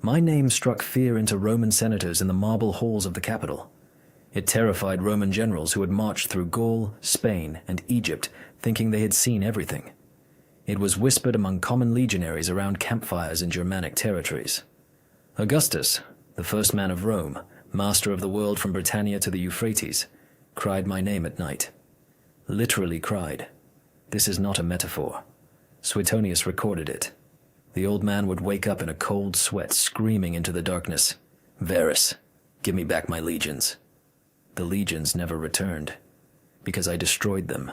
My name struck fear into Roman senators in the marble halls of the capital. It terrified Roman generals who had marched through Gaul, Spain, and Egypt, thinking they had seen everything. It was whispered among common legionaries around campfires in Germanic territories. Augustus, the first man of Rome, master of the world from Britannia to the Euphrates, cried my name at night. Literally cried. This is not a metaphor. Suetonius recorded it. The old man would wake up in a cold sweat, screaming into the darkness, "Varus, give me back my legions." The legions never returned, because I destroyed them.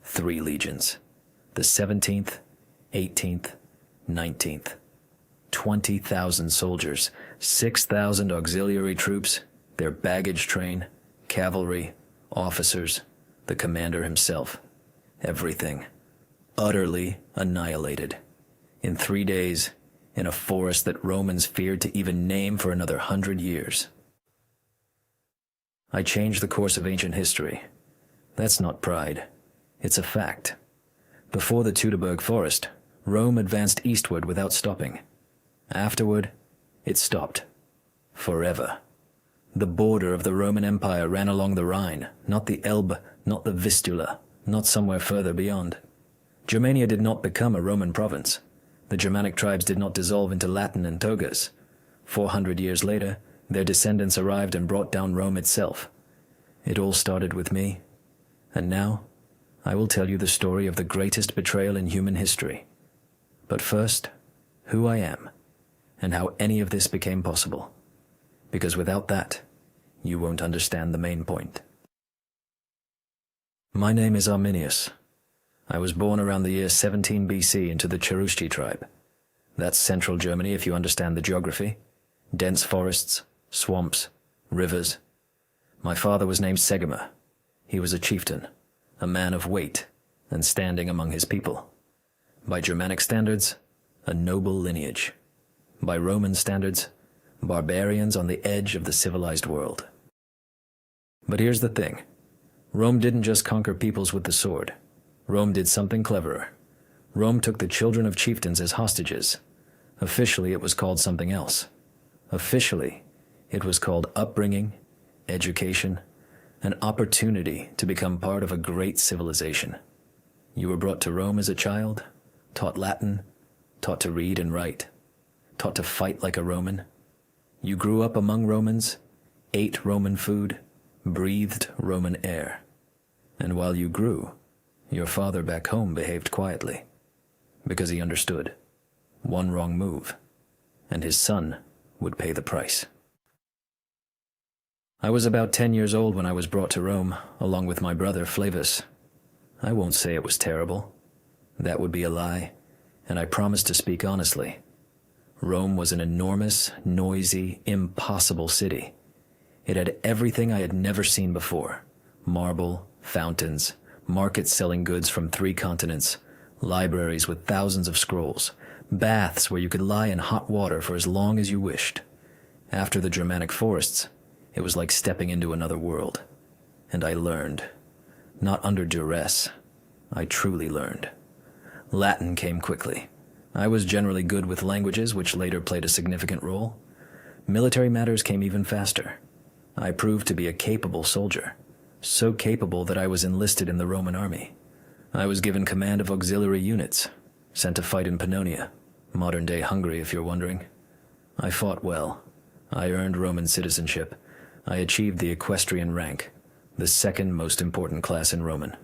3 legions. The 17th, 18th, 19th. 20,000 soldiers, 6,000 auxiliary troops, their baggage train, cavalry, officers, the commander himself. Everything. Utterly annihilated. In 3 days, in a forest that Romans feared to even name for another 100 years. I changed the course of ancient history. That's not pride. It's a fact. Before the Teutoburg Forest, Rome advanced eastward without stopping. Afterward, it stopped. Forever. The border of the Roman Empire ran along the Rhine, not the Elbe, not the Vistula, not somewhere further beyond. Germania did not become a Roman province. The Germanic tribes did not dissolve into Latin and togas. 400 years later, their descendants arrived and brought down Rome itself. It all started with me. And now, I will tell you the story of the greatest betrayal in human history. But first, who I am, and how any of this became possible. Because without that, you won't understand the main point. My name is Arminius. I was born around the year 17 BC into the Cherusci tribe. That's central Germany if you understand the geography. Dense forests, swamps, rivers. My father was named Segamer. He was a chieftain, a man of weight, and standing among his people. By Germanic standards, a noble lineage. By Roman standards, barbarians on the edge of the civilized world. But here's the thing. Rome didn't just conquer peoples with the sword. Rome did something cleverer. Rome took the children of chieftains as hostages. Officially, it was called something else. Officially, it was called upbringing, education, an opportunity to become part of a great civilization. You were brought to Rome as a child, taught Latin, taught to read and write, taught to fight like a Roman. You grew up among Romans, ate Roman food, breathed Roman air. And while you grew, your father back home behaved quietly, because he understood. One wrong move, and his son would pay the price. I was about 10 years old when I was brought to Rome, along with my brother Flavus. I won't say it was terrible. That would be a lie, and I promise to speak honestly. Rome was an enormous, noisy, impossible city. It had everything I had never seen before. Marble, fountains, markets selling goods from 3 continents, libraries with thousands of scrolls, baths where you could lie in hot water for as long as you wished. After the Germanic forests, it was like stepping into another world. And I learned. Not under duress. I truly learned. Latin came quickly. I was generally good with languages, which later played a significant role. Military matters came even faster. I proved to be a capable soldier. So capable that I was enlisted in the Roman army. I was given command of auxiliary units, sent to fight in Pannonia, modern-day Hungary if you're wondering. I fought well. I earned Roman citizenship. I achieved the equestrian rank, the second most important class in Roman.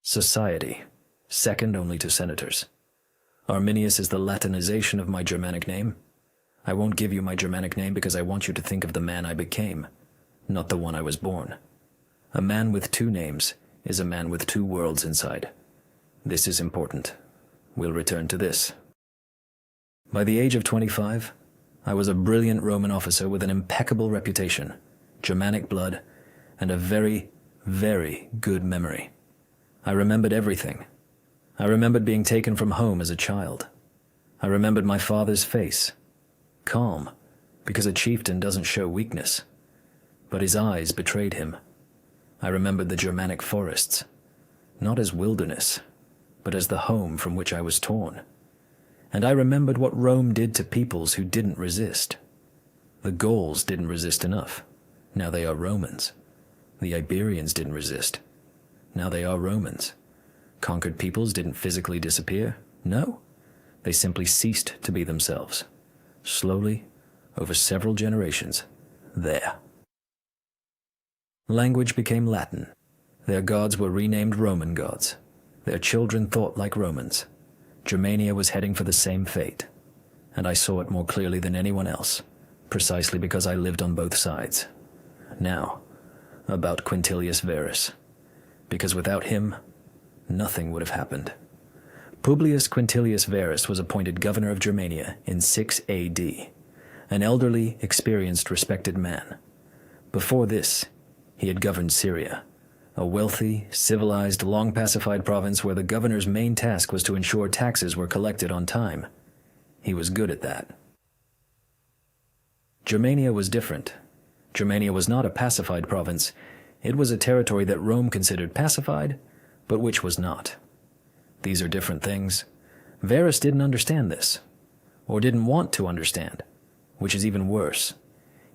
Society, second only to senators. Arminius is the Latinization of my Germanic name. I won't give you my Germanic name because I want you to think of the man I became, not the one I was born. A man with 2 names is a man with 2 worlds inside. This is important. We'll return to this. By the age of 25, I was a brilliant Roman officer with an impeccable reputation, Germanic blood, and a very, very good memory. I remembered everything. I remembered being taken from home as a child. I remembered my father's face, calm, because a chieftain doesn't show weakness. But his eyes betrayed him. I remembered the Germanic forests, not as wilderness, but as the home from which I was torn. And I remembered what Rome did to peoples who didn't resist. The Gauls didn't resist enough. Now they are Romans. The Iberians didn't resist. Now they are Romans. Conquered peoples didn't physically disappear. No, they simply ceased to be themselves. Slowly, over several generations, there. Language became Latin. Their gods were renamed Roman gods. Their children thought like Romans. Germania was heading for the same fate. And I saw it more clearly than anyone else, precisely because I lived on both sides. Now, about Quintilius Varus. Because without him, nothing would have happened. Publius Quintilius Varus was appointed governor of Germania in 6 AD, an elderly, experienced, respected man. Before this, he had governed Syria, a wealthy, civilized, long-pacified province where the governor's main task was to ensure taxes were collected on time. He was good at that. Germania was different. Germania was not a pacified province. It was a territory that Rome considered pacified, but which was not. These are different things. Varus didn't understand this, or didn't want to understand, which is even worse.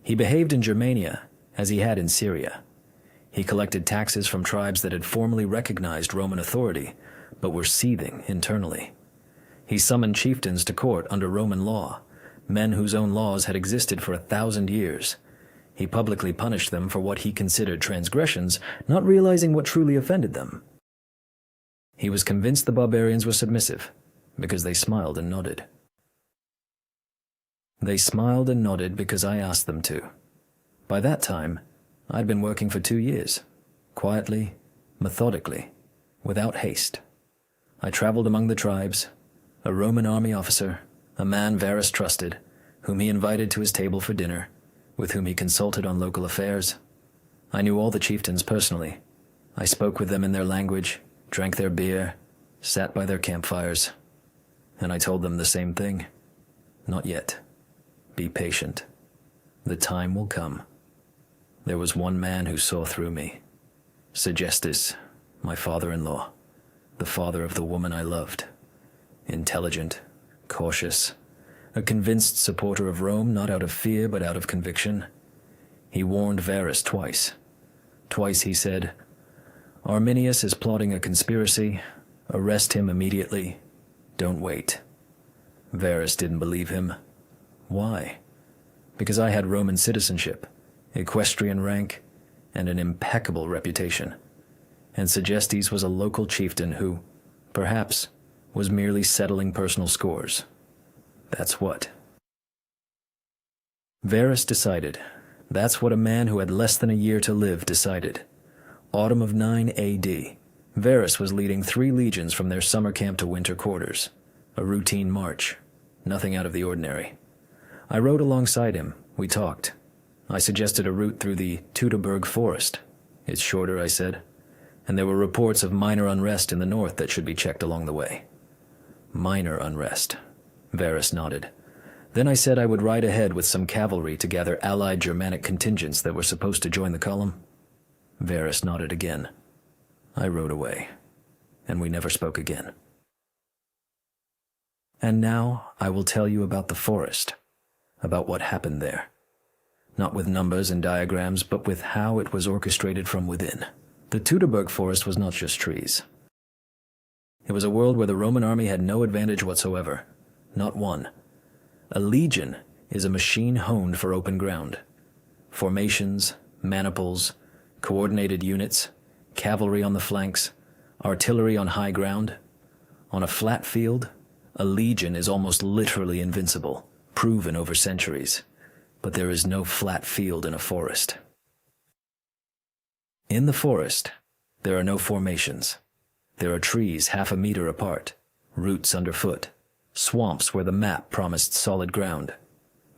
He behaved in Germania as he had in Syria. He collected taxes from tribes that had formally recognized Roman authority, but were seething internally. He summoned chieftains to court under Roman law, men whose own laws had existed for 1,000 years. He publicly punished them for what he considered transgressions, not realizing what truly offended them. He was convinced the barbarians were submissive, because they smiled and nodded. They smiled and nodded because I asked them to. By that time, I'd been working for 2 years, quietly, methodically, without haste. I traveled among the tribes, a Roman army officer, a man Varus trusted, whom he invited to his table for dinner, with whom he consulted on local affairs. I knew all the chieftains personally. I spoke with them in their language, drank their beer, sat by their campfires, and I told them the same thing. Not yet. Be patient. The time will come. There was one man who saw through me. Segestus, my father-in-law, the father of the woman I loved. Intelligent, cautious, a convinced supporter of Rome, not out of fear but out of conviction. He warned Varus twice. Twice he said, "Arminius is plotting a conspiracy. Arrest him immediately. Don't wait." Varus didn't believe him. Why? Because I had Roman citizenship, equestrian rank, and an impeccable reputation. And Segestes was a local chieftain who, perhaps, was merely settling personal scores. That's what. Varus decided. That's what a man who had less than a year to live decided. Autumn of 9 AD. Varus was leading 3 legions from their summer camp to winter quarters. A routine march. Nothing out of the ordinary. I rode alongside him. We talked. I suggested a route through the Teutoburg forest. It's shorter, I said. And there were reports of minor unrest in the north that should be checked along the way. Minor unrest. Varus nodded. Then I said I would ride ahead with some cavalry to gather allied Germanic contingents that were supposed to join the column. Varus nodded again. I rode away, and we never spoke again. And now I will tell you about the forest, about what happened there. Not with numbers and diagrams, but with how it was orchestrated from within. The Teutoburg forest was not just trees. It was a world where the Roman army had no advantage whatsoever. Not one. A legion is a machine honed for open ground. Formations, maniples, coordinated units, cavalry on the flanks, artillery on high ground. On a flat field, a legion is almost literally invincible, proven over centuries. But there is no flat field in a forest. In the forest, there are no formations. There are trees half a meter apart, roots underfoot, swamps where the map promised solid ground.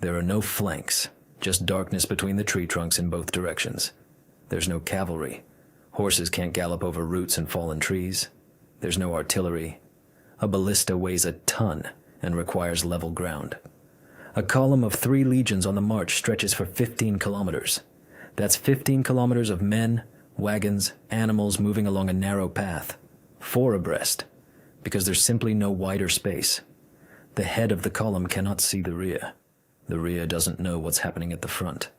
There are no flanks, just darkness between the tree trunks in both directions. There's no cavalry. Horses can't gallop over roots and fallen trees. There's no artillery. A ballista weighs a ton and requires level ground. A column of 3 legions on the march stretches for 15 kilometers. That's 15 kilometers of men, wagons, animals moving along a narrow path, 4 abreast, because there's simply no wider space. The head of the column cannot see the rear. The rear doesn't know what's happening at the front.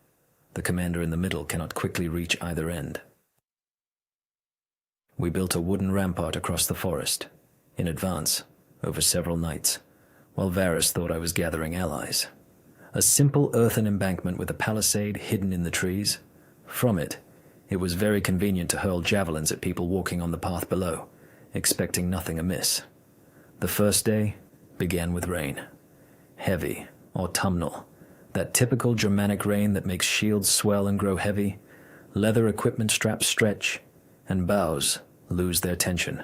The commander in the middle cannot quickly reach either end. We built a wooden rampart across the forest, in advance, over several nights, while Varys thought I was gathering allies. A simple earthen embankment with a palisade hidden in the trees. From it, it was very convenient to hurl javelins at people walking on the path below, expecting nothing amiss. The first day began with rain. Heavy, autumnal, that typical Germanic rain that makes shields swell and grow heavy, leather equipment straps stretch, and bows lose their tension.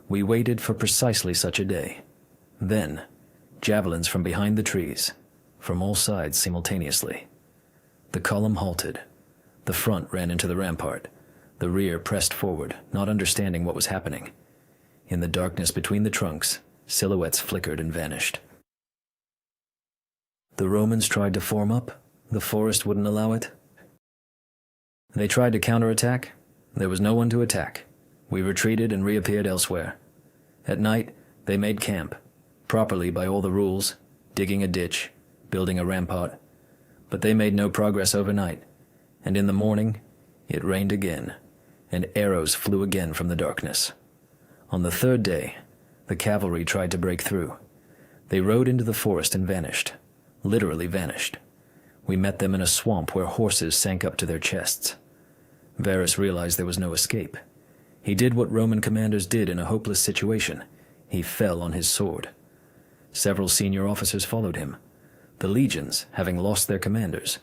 We waited for precisely such a day. Then, javelins from behind the trees, from all sides simultaneously. The column halted. The front ran into the rampart. The rear pressed forward, not understanding what was happening. In the darkness between the trunks, silhouettes flickered and vanished. The Romans tried to form up. The forest wouldn't allow it. They tried to counterattack. There was no one to attack. We retreated and reappeared elsewhere. At night, they made camp, properly by all the rules, digging a ditch, building a rampart. But they made no progress overnight, and in the morning, it rained again, and arrows flew again from the darkness. On the third day, the cavalry tried to break through. They rode into the forest and vanished, literally vanished. We met them in a swamp where horses sank up to their chests. Varys realized there was no escape. He did what Roman commanders did in a hopeless situation. He fell on his sword. Several senior officers followed him. The legions, having lost their commanders,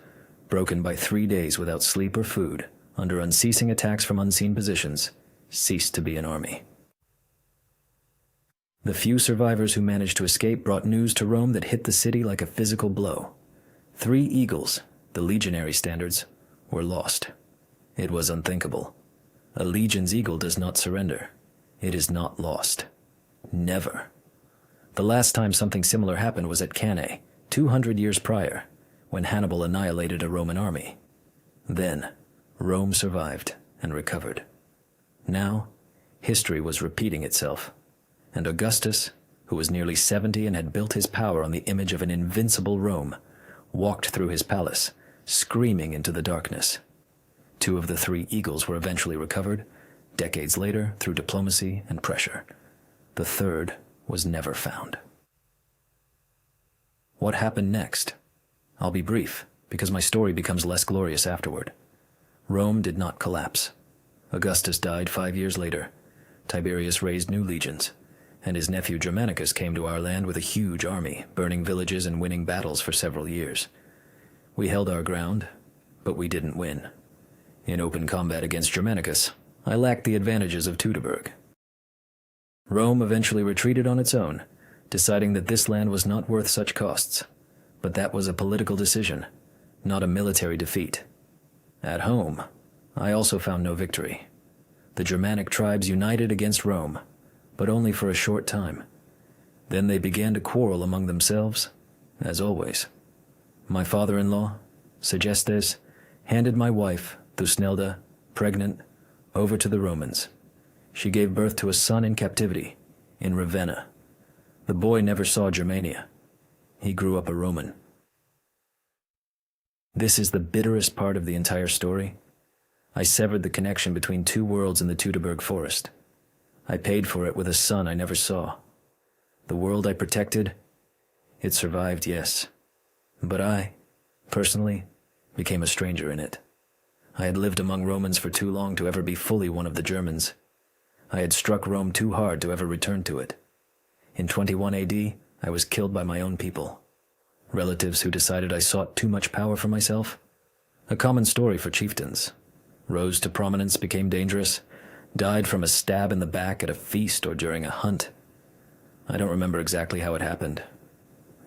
broken by 3 days without sleep or food, under unceasing attacks from unseen positions, ceased to be an army. The few survivors who managed to escape brought news to Rome that hit the city like a physical blow. 3 eagles, the legionary standards, were lost. It was unthinkable. A legion's eagle does not surrender. It is not lost. Never. The last time something similar happened was at Cannae, 200 years prior, when Hannibal annihilated a Roman army. Then, Rome survived and recovered. Now, history was repeating itself, and Augustus, who was nearly 70 and had built his power on the image of an invincible Rome, walked through his palace, screaming into the darkness. 2 of the 3 eagles were eventually recovered, decades later through diplomacy and pressure. The third was never found. What happened next? I'll be brief, because my story becomes less glorious afterward. Rome did not collapse. Augustus died 5 years later. Tiberius raised new legions, and his nephew Germanicus came to our land with a huge army, burning villages and winning battles for several years. We held our ground, but we didn't win. In open combat against Germanicus, I lacked the advantages of Teutoburg. Rome eventually retreated on its own, deciding that this land was not worth such costs. But that was a political decision, not a military defeat. At home, I also found no victory. The Germanic tribes united against Rome, but only for a short time. Then they began to quarrel among themselves, as always. My father-in-law, Segestes, handed my wife, Thusnelda, pregnant, over to the Romans. She gave birth to a son in captivity, in Ravenna. The boy never saw Germania. He grew up a Roman. This is the bitterest part of the entire story. I severed the connection between 2 worlds in the Teutoburg forest. I paid for it with a son I never saw. The world I protected, it survived, yes. But I, personally, became a stranger in it. I had lived among Romans for too long to ever be fully one of the Germans. I had struck Rome too hard to ever return to it. In 21 AD, I was killed by my own people. Relatives who decided I sought too much power for myself. A common story for chieftains. Rose to prominence, became dangerous, died from a stab in the back at a feast or during a hunt. I don't remember exactly how it happened.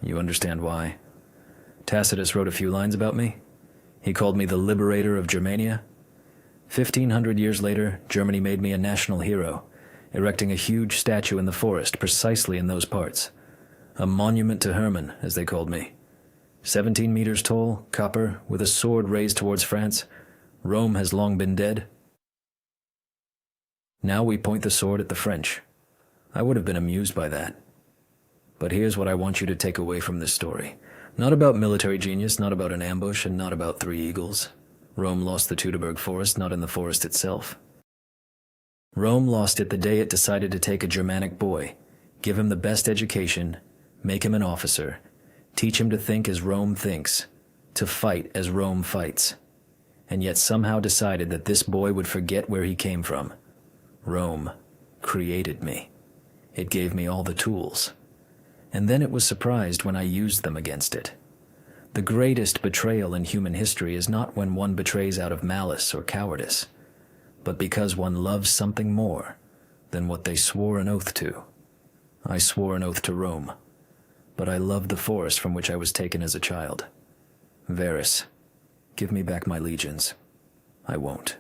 You understand why. Tacitus wrote a few lines about me. He called me the liberator of Germania. 1,500 years later, Germany made me a national hero, erecting a huge statue in the forest precisely in those parts. A monument to Hermann, as they called me. 17 meters tall, copper, with a sword raised towards France. Rome has long been dead. Now we point the sword at the French. I would have been amused by that. But here's what I want you to take away from this story. Not about military genius, not about an ambush, and not about three eagles. Rome lost the Teutoburg forest, not in the forest itself. Rome lost it the day it decided to take a Germanic boy, give him the best education, make him an officer, teach him to think as Rome thinks, to fight as Rome fights, and yet somehow decided that this boy would forget where he came from. Rome created me. It gave me all the tools. And then it was surprised when I used them against it. The greatest betrayal in human history is not when one betrays out of malice or cowardice, but because one loves something more than what they swore an oath to. I swore an oath to Rome, but I loved the forest from which I was taken as a child. Varus, give me back my legions. I won't.